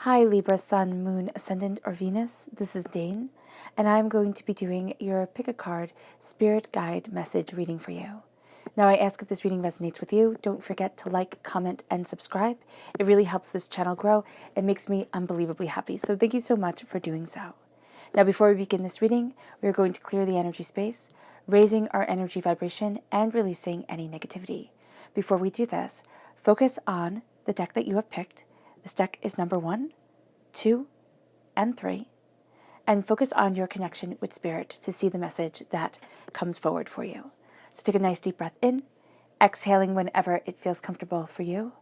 Hi Libra, Sun, Moon, Ascendant, or Venus. This is Dane, and I'm going to be doing your pick a card spirit guide message reading for you. Now, I ask if this reading resonates with you. Don't forget to like, comment, and subscribe. It really helps this channel grow and makes me unbelievably happy. So thank you so much for doing so. Now, before we begin this reading, we are going to clear the energy space, raising our energy vibration and releasing any negativity. Before we do this, focus on the deck that you have picked. This deck is number 1, 2, and 3, and focus on your connection with Spirit to see the message that comes forward for you. So take a nice deep breath in, exhaling whenever it feels comfortable for you.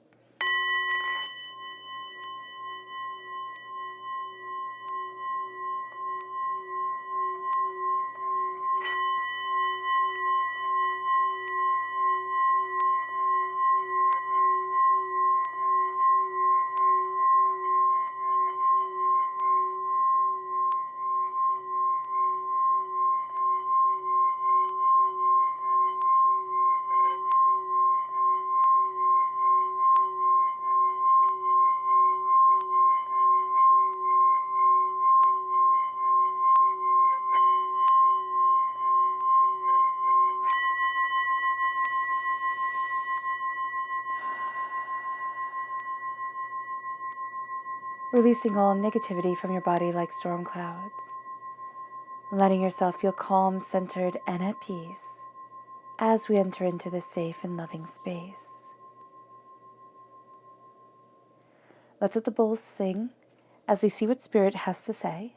Releasing all negativity from your body like storm clouds. Letting yourself feel calm, centered, and at peace as we enter into this safe and loving space. Let's let the bowls sing as we see what Spirit has to say.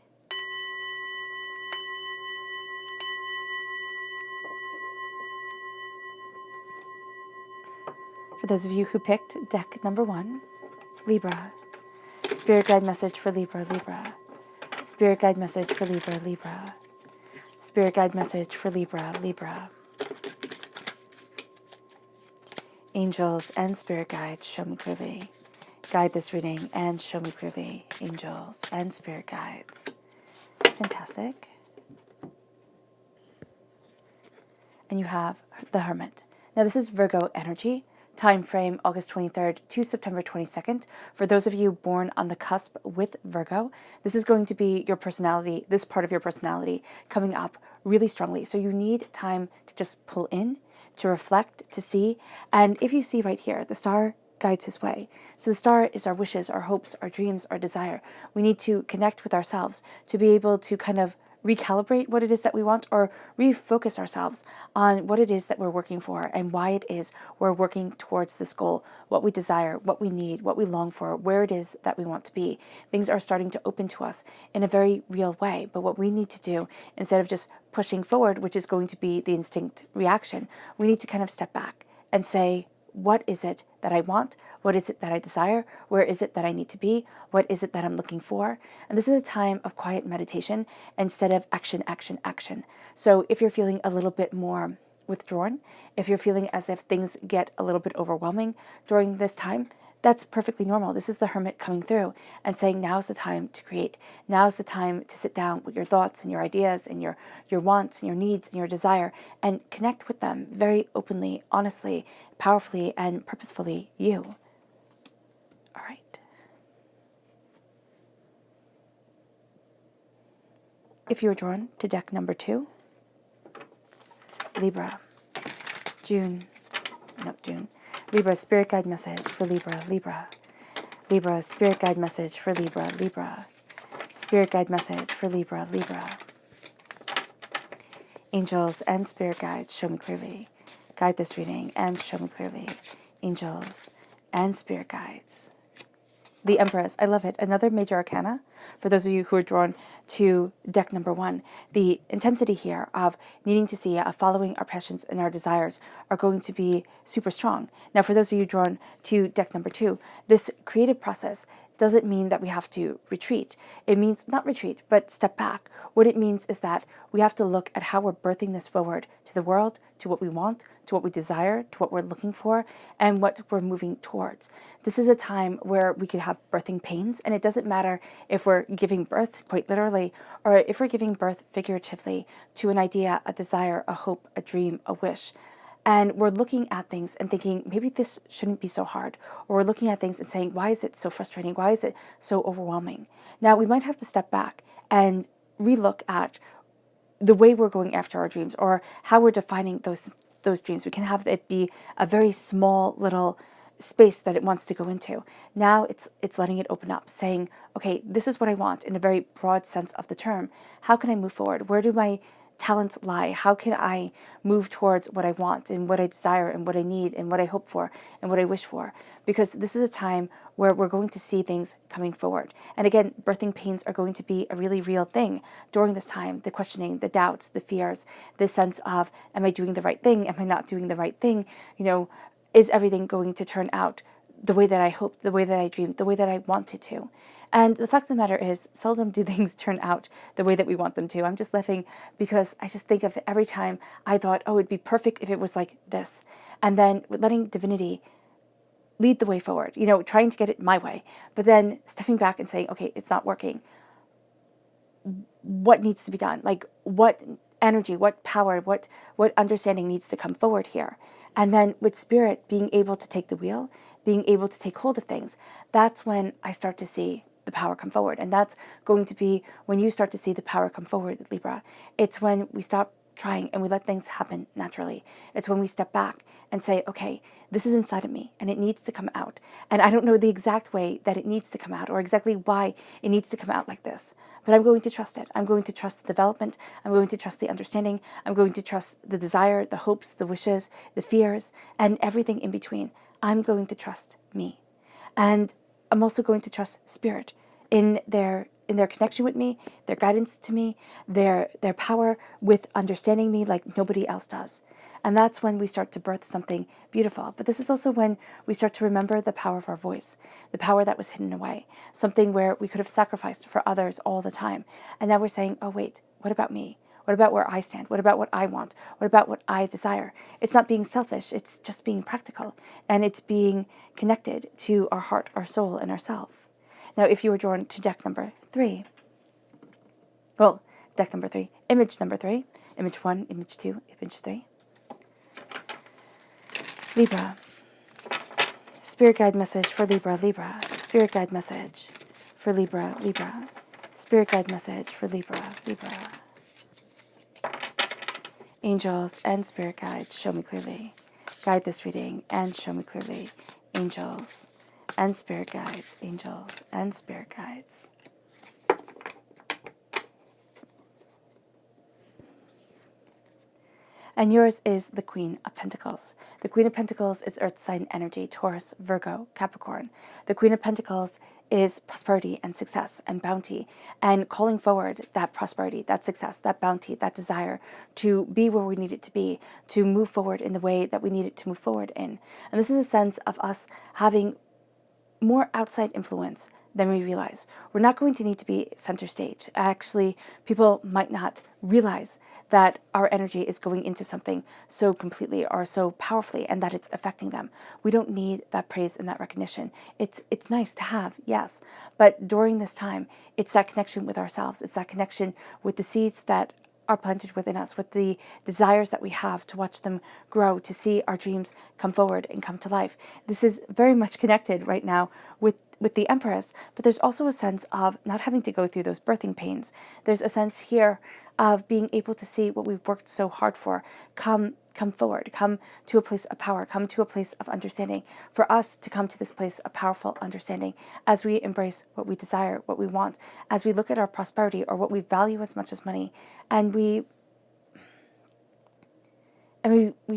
For those of you who picked deck number 1, Libra. Spirit guide message for Libra, Libra. Spirit guide message for Libra, Libra. Spirit guide message for Libra, Libra. Angels and spirit guides, show me clearly. Guide this reading and show me clearly. Angels and spirit guides. Fantastic. And you have the Hermit. Now this is Virgo energy. Time frame August 23rd to September 22nd. For those of you born on the cusp with Virgo, this is going to be your personality, this part of your personality coming up really strongly. So you need time to just pull in, to reflect, to see. And if you see right here, the star guides his way. So the star is our wishes, our hopes, our dreams, our desire. We need to connect with ourselves to be able to kind of recalibrate what it is that we want, or refocus ourselves on what it is that we're working for and why it is we're working towards this goal, what we desire, what we need, what we long for, where it is that we want to be. Things are starting to open to us in a very real way. But what we need to do, instead of just pushing forward, which is going to be the instinct reaction, we need to kind of step back and say, what is it that I want? What is it that I desire? Where is it that I need to be? What is it that I'm looking for? And this is a time of quiet meditation instead of action, action, action. So if you're feeling a little bit more withdrawn, if you're feeling as if things get a little bit overwhelming during this time, that's perfectly normal. This is the Hermit coming through and saying, now's the time to create. Now's the time to sit down with your thoughts and your ideas and your wants and your needs and your desire and connect with them very openly, honestly, powerfully, and purposefully, you. All right. If you were drawn to deck number 2, Libra, Libra, spirit guide message for Libra, Libra. Libra, spirit guide message for Libra, Libra. Spirit guide message for Libra, Libra. Angels and spirit guides, show me clearly. Guide this reading and show me clearly. Angels and spirit guides. The Empress, I love it. Another major arcana. For those of you who are drawn to deck number 1, the intensity here of needing to see, following our passions and our desires are going to be super strong. Now, for those of you drawn to deck number 2, this creative process doesn't mean that we have to retreat. It means not retreat, but step back. What it means is that we have to look at how we're birthing this forward to the world, to what we want, to what we desire, to what we're looking for, and what we're moving towards. This is a time where we could have birthing pains, and it doesn't matter if we're giving birth, quite literally, or if we're giving birth figuratively to an idea, a desire, a hope, a dream, a wish. And we're looking at things and thinking, maybe this shouldn't be so hard. Or we're looking at things and saying, why is it so frustrating? Why is it so overwhelming? Now, we might have to step back and relook at the way we're going after our dreams, or how we're defining those dreams. We can have it be a very small little space that it wants to go into. Now it's letting it open up, saying, okay, this is what I want in a very broad sense of the term. How can I move forward? Where do my talents lie? How can I move towards what I want and what I desire and what I need and what I hope for and what I wish for? Because this is a time where we're going to see things coming forward. And again, birthing pains are going to be a really real thing during this time. The questioning, the doubts, the fears, the sense of, am I doing the right thing? Am I not doing the right thing? Is everything going to turn out the way that I hoped, the way that I dreamed, the way that I wanted to? And the fact of the matter is, seldom do things turn out the way that we want them to. I'm just laughing because I just think of every time I thought, oh, it'd be perfect if it was like this. And then letting divinity lead the way forward, trying to get it my way, but then stepping back and saying, okay, it's not working. What needs to be done? Like, what energy, what power, what understanding needs to come forward here? And then with spirit being able to take the wheel, being able to take hold of things, that's when I start to see the power come forward. And that's going to be when you start to see the power come forward, Libra. It's when we stop trying and we let things happen naturally. It's when we step back and say, okay, this is inside of me and it needs to come out. And I don't know the exact way that it needs to come out or exactly why it needs to come out like this, but I'm going to trust it. I'm going to trust the development. I'm going to trust the understanding. I'm going to trust the desire, the hopes, the wishes, the fears, and everything in between. I'm going to trust me. And I'm also going to trust spirit in their connection with me, their guidance to me, their power with understanding me like nobody else does. And that's when we start to birth something beautiful. But this is also when we start to remember the power of our voice, the power that was hidden away, something where we could have sacrificed for others all the time. And now we're saying, oh, wait, what about me? What about where I stand? What about what I want? What about what I desire? It's not being selfish. It's just being practical. And it's being connected to our heart, our soul, and ourself. Now, if you were drawn to deck number 3, deck number 3, image number 3, image 1, image 2, image 3. Libra. Spirit guide message for Libra, Libra. Spirit guide message for Libra, Libra. Spirit guide message for Libra, Libra. Angels and spirit guides, show me clearly. Guide this reading and show me clearly. Angels and spirit guides, angels and spirit guides. And yours is the Queen of Pentacles. The Queen of Pentacles is earth sign energy, Taurus, Virgo, Capricorn. The Queen of Pentacles is prosperity and success and bounty and calling forward that prosperity, that success, that bounty, that desire to be where we need it to be, to move forward in the way that we need it to move forward in. And this is a sense of us having more outside influence than we realize. We're not going to need to be center stage. Actually, people might not realize that our energy is going into something so completely or so powerfully and that it's affecting them. We don't need that praise and that recognition. It's nice to have, yes, but during this time, it's that connection with ourselves. It's that connection with the seeds that are planted within us, with the desires that we have to watch them grow, to see our dreams come forward and come to life. This is very much connected right now with the Empress, but there's also a sense of not having to go through those birthing pains. There's a sense here of being able to see what we've worked so hard for come forward, come to a place of power, come to a place of understanding, for us to come to this place of powerful understanding as we embrace what we desire, what we want, as we look at our prosperity or what we value as much as money, and we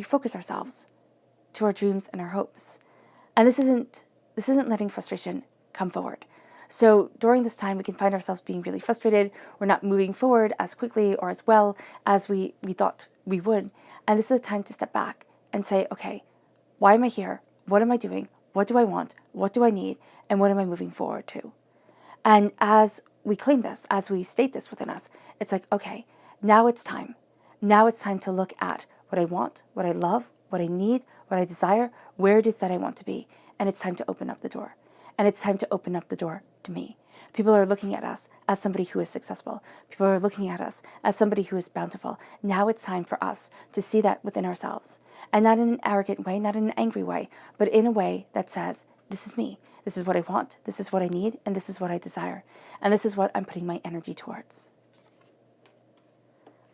focus ourselves to our dreams and our hopes. And this isn't letting frustration come forward. So during this time, we can find ourselves being really frustrated. We're not moving forward as quickly or as well as we thought we would. And this is a time to step back and say, okay, why am I here? What am I doing? What do I want? What do I need? And what am I moving forward to? And as we claim this, as we state this within us, it's like, okay, now it's time. Now it's time to look at what I want, what I love, what I need, what I desire, where it is that I want to be. And it's time to open up the door. And it's time to open up the door to me. People are looking at us as somebody who is successful. People are looking at us as somebody who is bountiful. Now it's time for us to see that within ourselves. And not in an arrogant way, not in an angry way, but in a way that says, this is me. This is what I want. This is what I need. And this is what I desire. And this is what I'm putting my energy towards.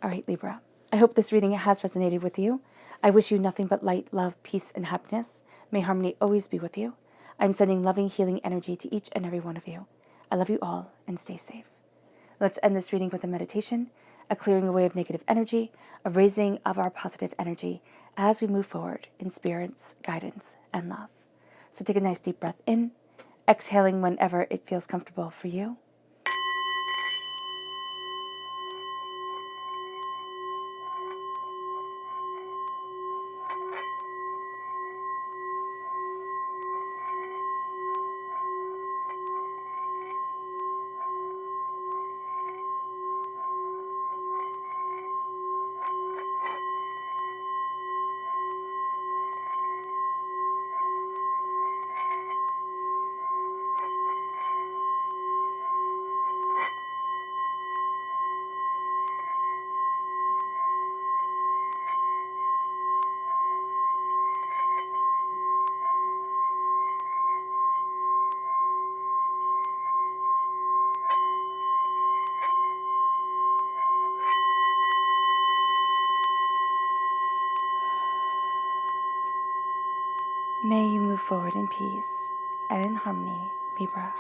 All right, Libra. I hope this reading has resonated with you. I wish you nothing but light, love, peace, and happiness. May harmony always be with you. I'm sending loving, healing energy to each and every one of you. I love you all, and stay safe. Let's end this reading with a meditation, a clearing away of negative energy, a raising of our positive energy as we move forward in Spirit's guidance and love. So take a nice deep breath in, exhaling whenever it feels comfortable for you. May you move forward in peace and in harmony, Libra.